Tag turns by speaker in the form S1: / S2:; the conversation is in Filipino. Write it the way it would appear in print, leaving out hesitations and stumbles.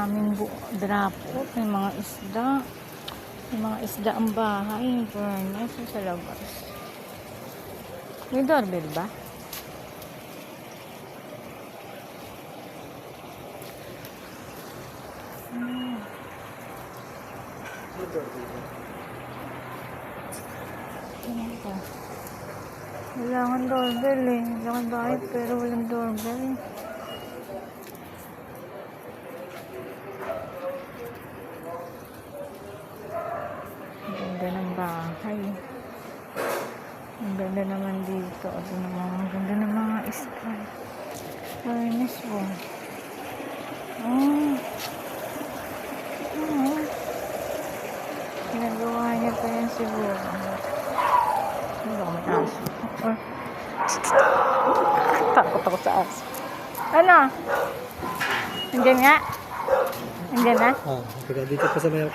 S1: daming drapo. May mga isda. May mga isda ang bahay. Yung furnace sa labas. May doorbell ba? Kailangan doorbell eh. Kailangan bahay pero walang doorbell. Ang ganda ng bahay. Ang ganda naman dito. Ang ganda ng mga isda. Furnace po. Ginagawa niya pa yan siguro. Hindi ako may aso. Takot ako sa aso. Ano? Nandiyan nga? Nandiyan na?
S2: Dito pa sa may